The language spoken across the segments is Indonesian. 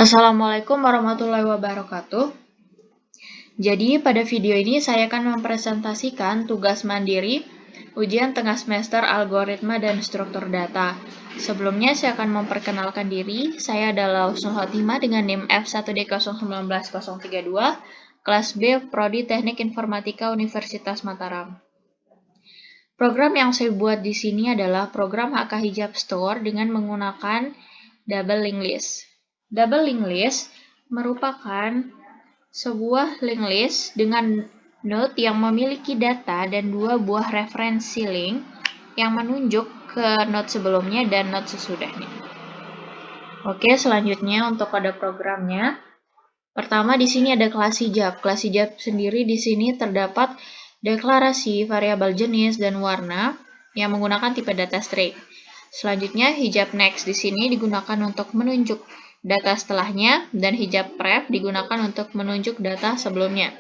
Assalamualaikum warahmatullahi wabarakatuh. Jadi pada video ini saya akan mempresentasikan tugas mandiri ujian tengah semester algoritma dan struktur data. Sebelumnya saya akan memperkenalkan diri. Saya adalah Husnul Khotimah dengan NIM F1D019032, kelas B Prodi Teknik Informatika Universitas Mataram. Program yang saya buat di sini adalah program HK Hijab Store dengan menggunakan double linked list. Double linked list merupakan sebuah linked list dengan node yang memiliki data dan dua buah referensi link yang menunjuk ke node sebelumnya dan node sesudahnya. Oke, selanjutnya untuk kode programnya. Pertama di sini ada kelas hijab. Kelas hijab sendiri di sini terdapat deklarasi variabel jenis dan warna yang menggunakan tipe data string. Selanjutnya hijab next di sini digunakan untuk menunjuk data setelahnya dan hijab pref digunakan untuk menunjuk data sebelumnya.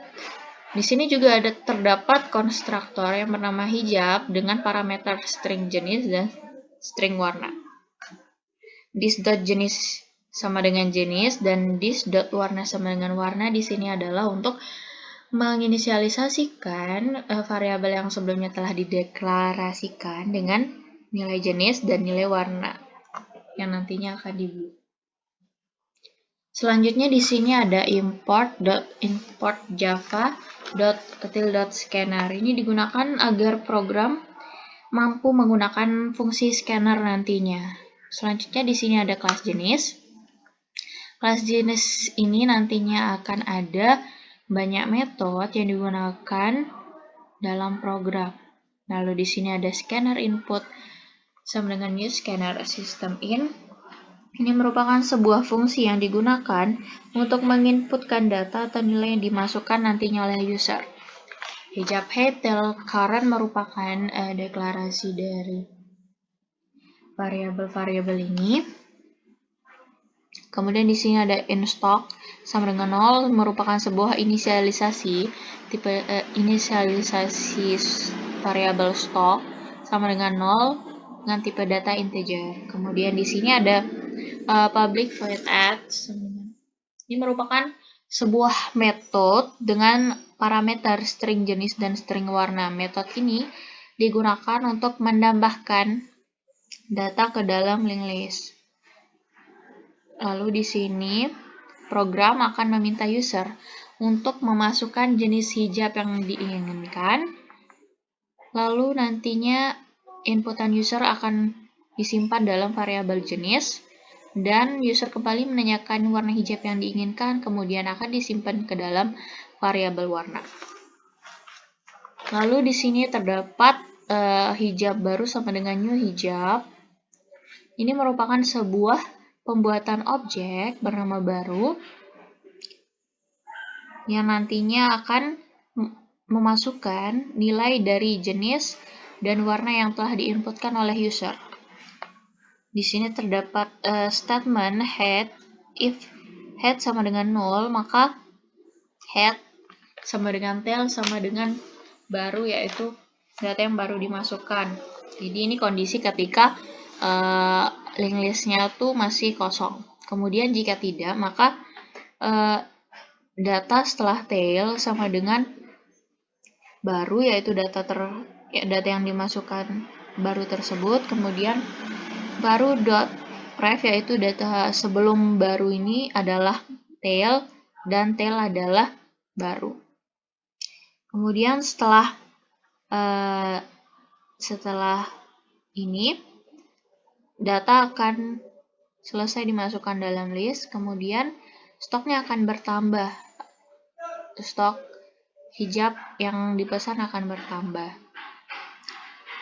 Di sini juga terdapat konstruktor yang bernama hijab dengan parameter string jenis dan string warna. This.jenis sama dengan jenis dan this.warna sama dengan warna di sini adalah untuk menginisialisasikan variabel yang sebelumnya telah dideklarasikan dengan nilai jenis dan nilai warna yang nantinya akan dibuat. Selanjutnya di sini ada import java.scanner. Ini digunakan agar program mampu menggunakan fungsi scanner nantinya. Selanjutnya di sini ada kelas jenis. Kelas jenis ini nantinya akan ada banyak metode yang digunakan dalam program. Lalu di sini ada scanner input sama dengan new scanner system in. Ini merupakan sebuah fungsi yang digunakan untuk menginputkan data atau nilai yang dimasukkan nantinya oleh user. Hijab headtel current merupakan deklarasi dari variabel-variabel ini. Kemudian di sini ada instock sama dengan 0 merupakan sebuah inisialisasi tipe inisialisasi variabel stock sama dengan 0 dengan tipe data integer. Kemudian di sini ada public void add. Ini merupakan sebuah metode dengan parameter string jenis dan string warna. Metode ini digunakan untuk menambahkan data ke dalam linked list. Lalu di sini program akan meminta user untuk memasukkan jenis hijab yang diinginkan. Lalu nantinya inputan user akan disimpan dalam variabel jenis dan user kembali menanyakan warna hijab yang diinginkan, kemudian akan disimpan ke dalam variabel warna. Lalu di sini terdapat hijab baru sama dengan new hijab. Ini merupakan sebuah pembuatan objek bernama baru yang nantinya akan memasukkan nilai dari jenis dan warna yang telah diinputkan oleh user. Di sini terdapat statement head. If head sama dengan 0, maka head sama dengan tail sama dengan baru, yaitu data yang baru dimasukkan. Jadi ini kondisi ketika linked list-nya tuh masih kosong. Kemudian jika tidak, maka data setelah tail sama dengan baru, yaitu data yang dimasukkan baru tersebut. Kemudian baru .ref, yaitu data sebelum baru ini adalah tail dan tail adalah baru. Kemudian setelah ini data akan selesai dimasukkan dalam list, kemudian stoknya akan bertambah. Stok hijab yang dipesan akan bertambah.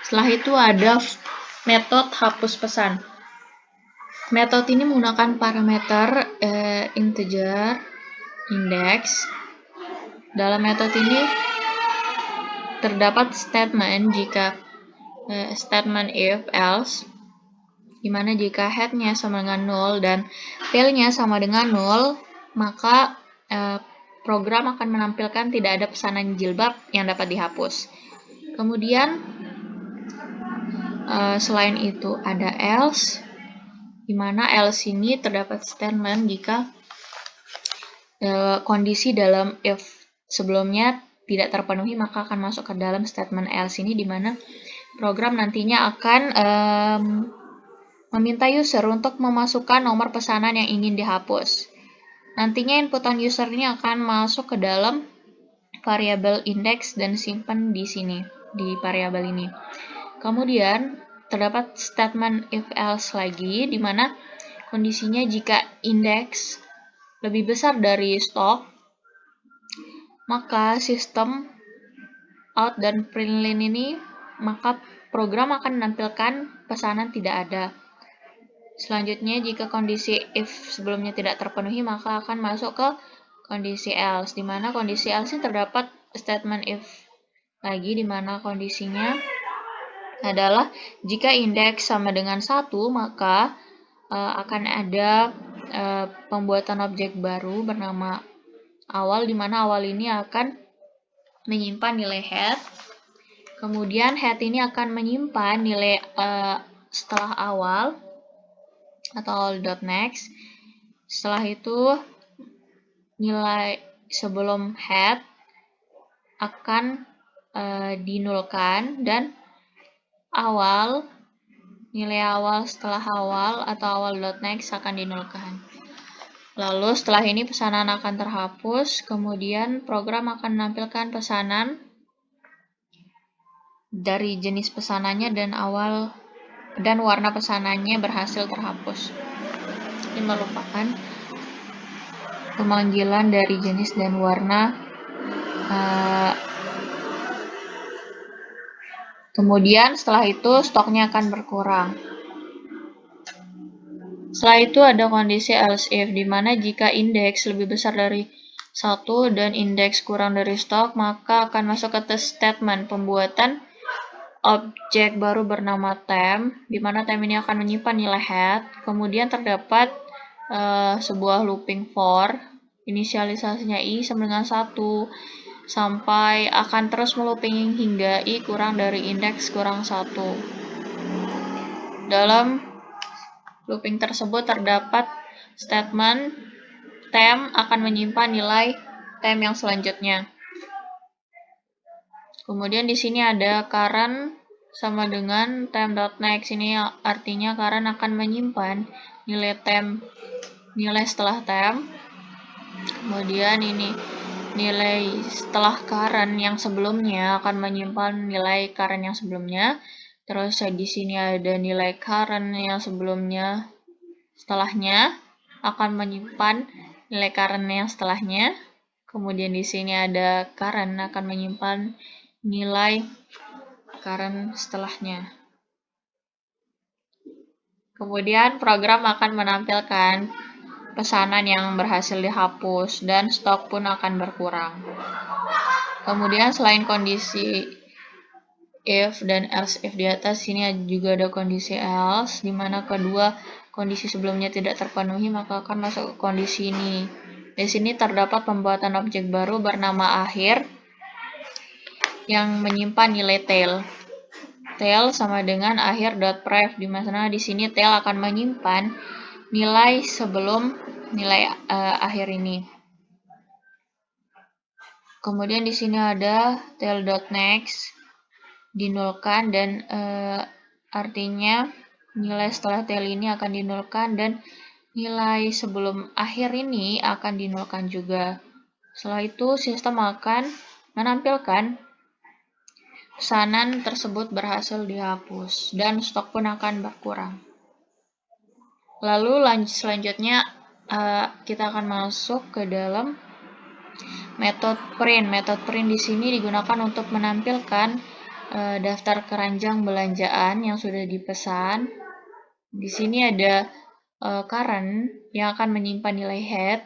Setelah itu ada metode hapus pesan. Metode ini menggunakan parameter integer index. Dalam metode ini terdapat statement statement if else, dimana jika head-nya sama dengan 0 dan tail-nya sama dengan 0, maka program akan menampilkan tidak ada pesanan jilbab yang dapat dihapus. Kemudian selain itu ada else, di mana else ini terdapat statement jika kondisi dalam if sebelumnya tidak terpenuhi, maka akan masuk ke dalam statement else ini, di mana program nantinya akan meminta user untuk memasukkan nomor pesanan yang ingin dihapus. Nantinya inputan user ini akan masuk ke dalam variabel index dan simpan di sini, di variabel ini. Kemudian terdapat statement if else lagi, di mana kondisinya jika index lebih besar dari stok, maka sistem out dan println ini, maka program akan menampilkan pesanan tidak ada. Selanjutnya, jika kondisi if sebelumnya tidak terpenuhi, maka akan masuk ke kondisi else, di mana kondisi else ini terdapat statement if lagi, di mana kondisinya adalah jika indeks sama dengan 1, maka akan ada pembuatan objek baru bernama awal, di mana awal ini akan menyimpan nilai head. Kemudian head ini akan menyimpan nilai setelah awal atau .next. Setelah itu nilai sebelum head akan dinulkan, dan nilai awal setelah awal atau awal .next akan dinulkan. Lalu setelah ini pesanan akan terhapus, kemudian program akan menampilkan pesanan dari jenis pesanannya dan warna pesanannya berhasil terhapus. Ini merupakan pemanggilan dari jenis dan warna. Kemudian setelah itu stoknya akan berkurang. Setelah itu ada kondisi else if, di mana jika indeks lebih besar dari 1 dan indeks kurang dari stok, maka akan masuk ke statement pembuatan objek baru bernama temp, di mana temp ini akan menyimpan nilai head. Kemudian terdapat sebuah looping for, inisialisasinya i sama dengan 1, sampai akan terus melooping hingga i kurang dari indeks kurang 1. Dalam looping tersebut terdapat statement temp akan menyimpan nilai temp yang selanjutnya. Kemudian di sini ada current sama dengan temp.next. Ini artinya current akan menyimpan nilai setelah temp. Kemudian ini nilai setelah current yang sebelumnya akan menyimpan nilai current yang sebelumnya. Terus di sini ada nilai current yang sebelumnya setelahnya akan menyimpan nilai current yang setelahnya. Kemudian di sini ada current akan menyimpan nilai current setelahnya. Kemudian program akan menampilkan pesanan yang berhasil dihapus dan stok pun akan berkurang. Kemudian selain kondisi if dan else if di atas, sini juga ada kondisi else, di mana kedua kondisi sebelumnya tidak terpenuhi, maka akan masuk ke kondisi ini. Di sini terdapat pembuatan objek baru bernama akhir yang menyimpan nilai tail. Tail sama dengan akhir.pref, di mana di sini tail akan menyimpan nilai sebelum nilai akhir ini. Kemudian di sini ada tail.next dinulkan, dan artinya nilai setelah tail ini akan dinulkan dan nilai sebelum akhir ini akan dinulkan juga. Setelah itu sistem akan menampilkan pesanan tersebut berhasil dihapus dan stok pun akan berkurang. Lalu selanjutnya kita akan masuk ke dalam metode print. Metode print di sini digunakan untuk menampilkan daftar keranjang belanjaan yang sudah dipesan. Di sini ada current yang akan menyimpan nilai head.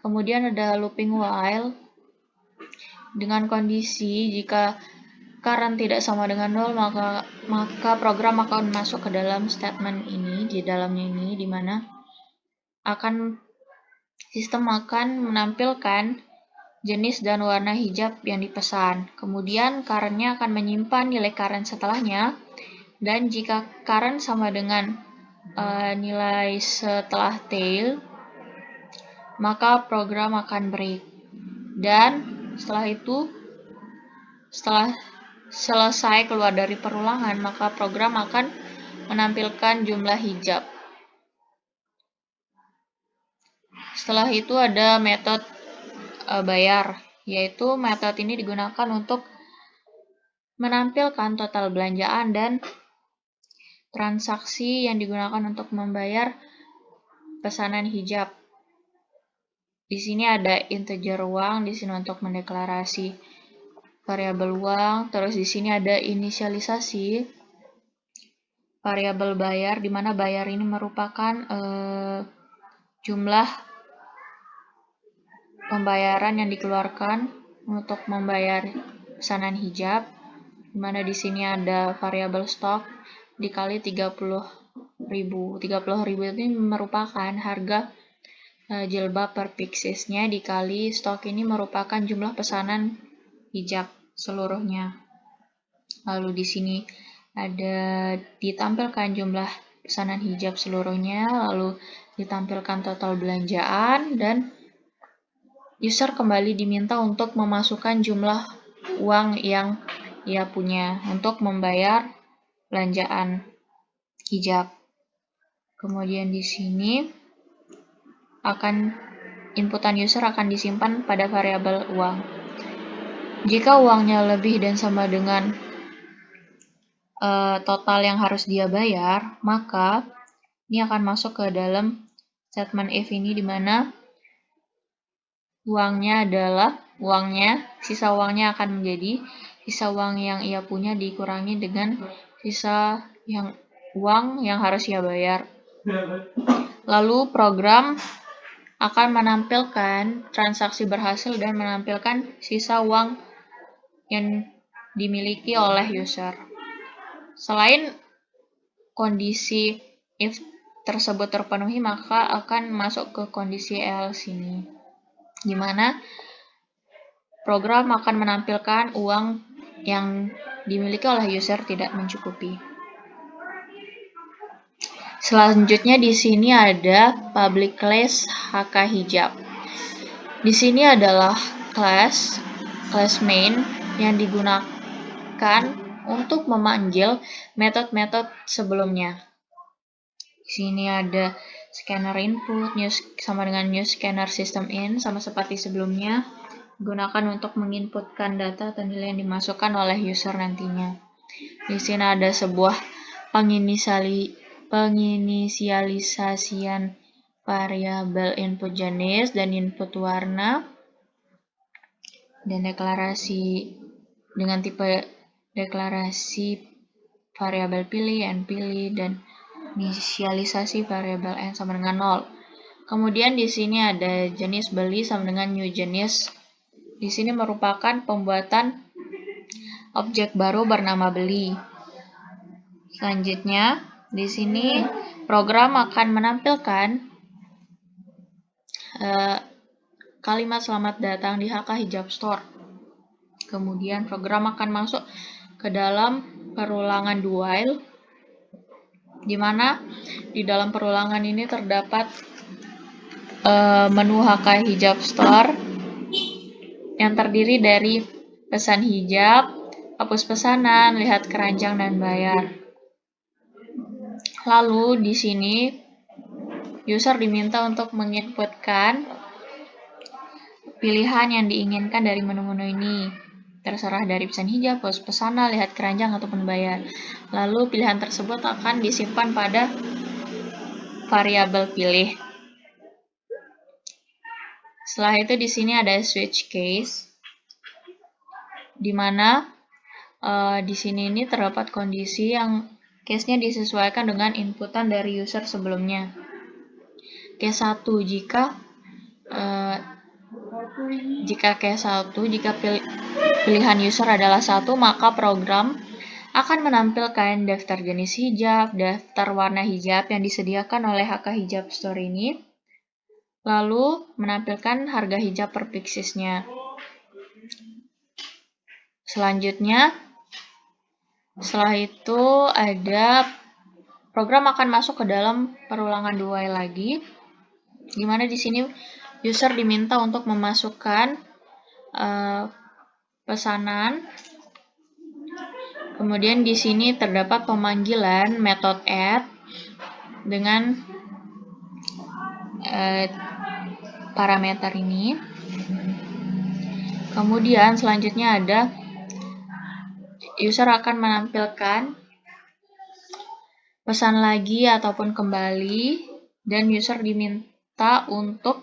Kemudian ada looping while dengan kondisi jika current tidak sama dengan 0, maka program akan masuk ke dalam statement ini, di dalamnya ini, di mana sistem akan menampilkan jenis dan warna hijab yang dipesan. Kemudian current-nya akan menyimpan nilai current setelahnya, dan jika current sama dengan nilai setelah tail, maka program akan break. Dan setelah itu, setelah selesai keluar dari perulangan, maka program akan menampilkan jumlah hijab. Setelah itu ada metode bayar, yaitu metode ini digunakan untuk menampilkan total belanjaan dan transaksi yang digunakan untuk membayar pesanan hijab. Di sini ada integer uang, di sini untuk mendeklarasi variabel uang, terus di sini ada inisialisasi variabel bayar, di mana bayar ini merupakan jumlah pembayaran yang dikeluarkan untuk membayar pesanan hijab, di mana di sini ada variabel stok dikali 30.000. 30.000 ini merupakan harga jilbab per piecesnya dikali stok ini merupakan jumlah pesanan hijab seluruhnya. Lalu di sini ada ditampilkan jumlah pesanan hijab seluruhnya, lalu ditampilkan total belanjaan, dan user kembali diminta untuk memasukkan jumlah uang yang ia punya untuk membayar belanjaan hijab. Kemudian di sini inputan user akan disimpan pada variabel uang. Jika uangnya lebih dan sama dengan total yang harus dia bayar, maka ini akan masuk ke dalam statement if ini, di mana sisa uangnya akan menjadi sisa uang yang ia punya dikurangi dengan sisa uang yang harus ia bayar. Lalu program akan menampilkan transaksi berhasil dan menampilkan sisa uang yang dimiliki oleh user. Selain kondisi if tersebut terpenuhi, maka akan masuk ke kondisi else ini, di mana program akan menampilkan uang yang dimiliki oleh user tidak mencukupi. Selanjutnya di sini ada public class HK hijab. Di sini adalah class main yang digunakan untuk memanggil metode-metode sebelumnya. Di sini ada scanner input, sama dengan new scanner system in, sama seperti sebelumnya, digunakan untuk menginputkan data atau nilai yang dimasukkan oleh user nantinya. Di sini ada sebuah penginisialisasian variabel input jenis dan input warna, dan deklarasi dengan tipe deklarasi variabel pilih, n pilih, dan inisialisasi variabel n sama dengan 0. Kemudian di sini ada jenis beli sama dengan new jenis. Di sini merupakan pembuatan objek baru bernama beli. Selanjutnya, di sini program akan menampilkan kalimat selamat datang di HK Hijab Store. Kemudian program akan masuk ke dalam perulangan do while, di mana di dalam perulangan ini terdapat menu HK Hijab Store yang terdiri dari pesan hijab, hapus pesanan, lihat keranjang, dan bayar. Lalu di sini user diminta untuk menginputkan pilihan yang diinginkan dari menu-menu ini. Terserah dari pesan hijab, hapus pesanan, lihat keranjang, ataupun bayar. Lalu pilihan tersebut akan disimpan pada variabel pilih. Setelah itu di sini ada switch case, di mana di sini ini terdapat kondisi yang case-nya disesuaikan dengan inputan dari user sebelumnya. Case 1, jika case 1, jika pilihan user adalah 1, maka program akan menampilkan daftar jenis hijab, daftar warna hijab yang disediakan oleh HK Hijab Store ini, lalu menampilkan harga hijab per piecesnya. Selanjutnya, setelah itu ada program akan masuk ke dalam perulangan do while lagi, di mana di sini user diminta untuk memasukkan pesanan. Kemudian di sini terdapat pemanggilan metode add dengan parameter ini. Kemudian selanjutnya ada user akan menampilkan pesan lagi ataupun kembali, dan user diminta untuk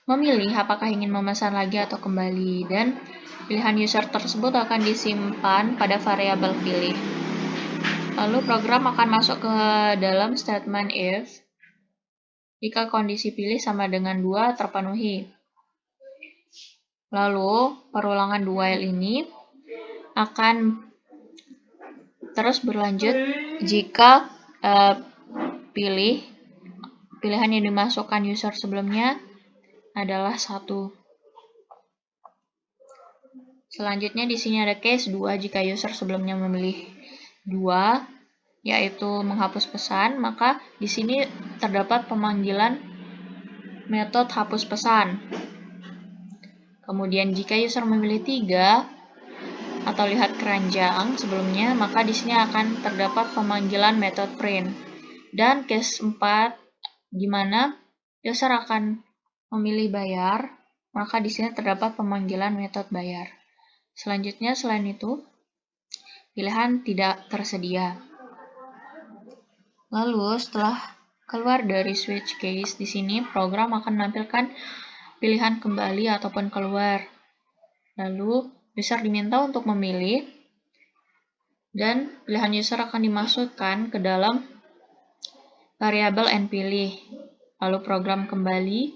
memilih apakah ingin memesan lagi atau kembali, dan pilihan user tersebut akan disimpan pada variabel pilih. Lalu program akan masuk ke dalam statement if jika kondisi pilih sama dengan 2 terpenuhi. Lalu perulangan do while ini akan terus berlanjut jika pilihan yang dimasukkan user sebelumnya adalah 1. Selanjutnya di sini ada case 2 jika user sebelumnya memilih 2, yaitu menghapus pesan, maka di sini terdapat pemanggilan metode hapus pesan. Kemudian jika user memilih 3 atau lihat keranjang sebelumnya, maka di sini akan terdapat pemanggilan metode print. Dan case 4 di mana user akan memilih bayar, maka di sini terdapat pemanggilan metode bayar. Selanjutnya selain itu, pilihan tidak tersedia. Lalu setelah keluar dari switch case, di sini program akan menampilkan pilihan kembali ataupun keluar. Lalu user diminta untuk memilih, dan pilihan user akan dimasukkan ke dalam variabel nPilih. Lalu program kembali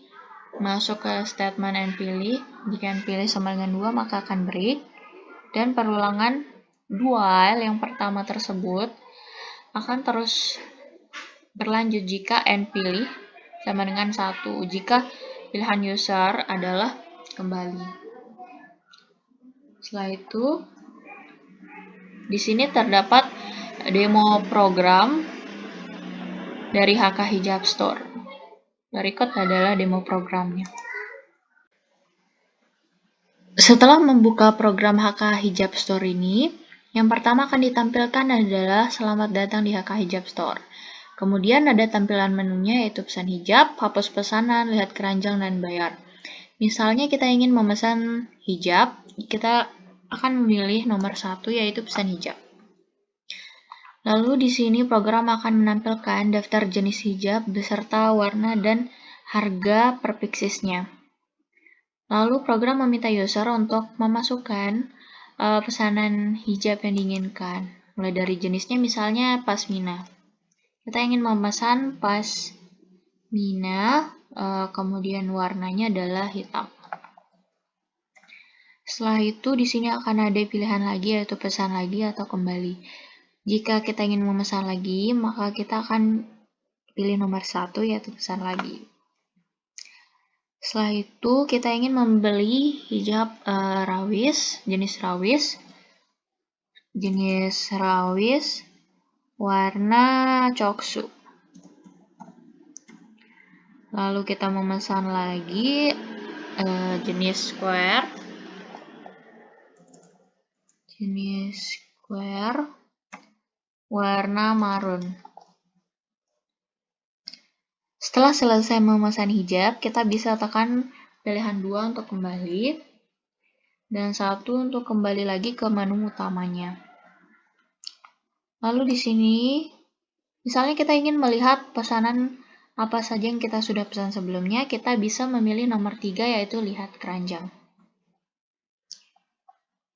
masuk ke statement nPilih. Jika nPilih sama dengan 2, maka akan break. Dan perulangan do while yang pertama tersebut akan terus berlanjut jika nPilih sama dengan 1, jika pilihan user adalah kembali. Setelah itu, di sini terdapat demo program dari HK Hijab Store. Berikut adalah demo programnya. Setelah membuka program HK Hijab Store ini, yang pertama akan ditampilkan adalah selamat datang di HK Hijab Store. Kemudian ada tampilan menunya yaitu pesan hijab, hapus pesanan, lihat keranjang, dan bayar. Misalnya kita ingin memesan hijab, kita akan memilih nomor 1 yaitu pesan hijab. Lalu di sini program akan menampilkan daftar jenis hijab beserta warna dan harga per piecesnya. Lalu program meminta user untuk memasukkan pesanan hijab yang diinginkan. Mulai dari jenisnya misalnya pasmina. Kita ingin memesan pasmina, kemudian warnanya adalah hitam. Setelah itu di sini akan ada pilihan lagi yaitu pesan lagi atau kembali. Jika kita ingin memesan lagi, maka kita akan pilih nomor 1 yaitu pesan lagi. Setelah itu kita ingin membeli hijab jenis rawis warna coksu. Lalu kita memesan lagi jenis square warna marun. Setelah selesai memesan hijab, kita bisa tekan pilihan 2 untuk kembali dan 1 untuk kembali lagi ke menu utamanya. Lalu di sini, misalnya kita ingin melihat pesanan apa saja yang kita sudah pesan sebelumnya, kita bisa memilih nomor 3 yaitu lihat keranjang.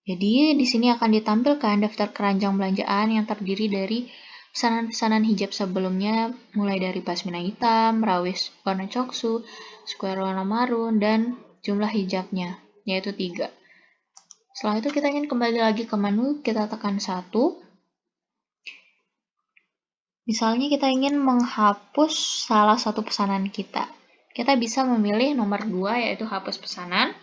Jadi di sini akan ditampilkan daftar keranjang belanjaan yang terdiri dari pesanan-pesanan hijab sebelumnya, mulai dari pasmina hitam, rawis warna coksu, square warna marun, dan jumlah hijabnya, yaitu 3. Setelah itu kita ingin kembali lagi ke menu, kita tekan 1. Misalnya kita ingin menghapus salah satu pesanan kita. Kita bisa memilih nomor 2 yaitu hapus pesanan.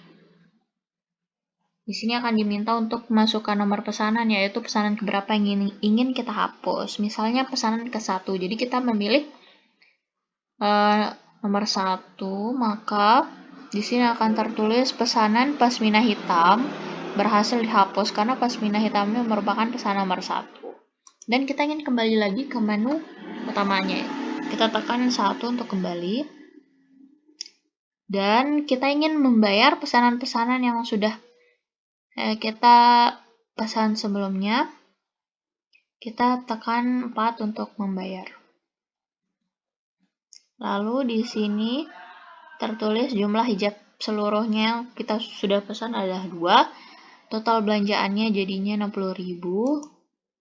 Di sini akan diminta untuk memasukkan nomor pesanan yaitu pesanan keberapa yang ingin kita hapus. Misalnya pesanan ke-1. Jadi kita memilih nomor 1, maka Di sini akan tertulis pesanan pasmina hitam berhasil dihapus karena pasmina hitamnya merupakan pesanan nomor 1. Dan kita ingin kembali lagi ke menu utamanya. Kita tekan 1 untuk kembali. Dan kita ingin membayar pesanan-pesanan yang sudah kita pesan sebelumnya. Kita tekan 4 untuk membayar. Lalu di sini tertulis jumlah hijab seluruhnya yang kita sudah pesan adalah 2. Total belanjaannya jadinya 60.000.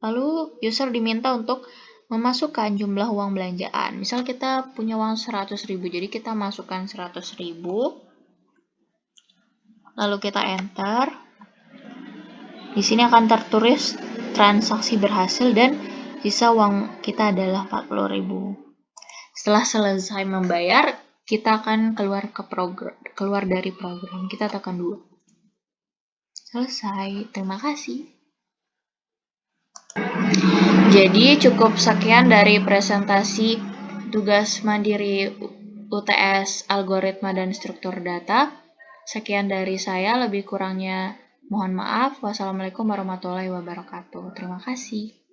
Lalu user diminta untuk memasukkan jumlah uang belanjaan. Misal kita punya uang 100.000, jadi kita masukkan 100.000. Lalu kita enter. Di sini akan tertulis transaksi berhasil dan sisa uang kita adalah 40.000. Setelah selesai membayar, kita akan keluar dari program. Kita tekan 2. Selesai. Terima kasih. Jadi cukup sekian dari presentasi tugas mandiri UTS Algoritma dan Struktur Data. Sekian dari saya, lebih kurangnya mohon maaf. Wassalamualaikum warahmatullahi wabarakatuh. Terima kasih.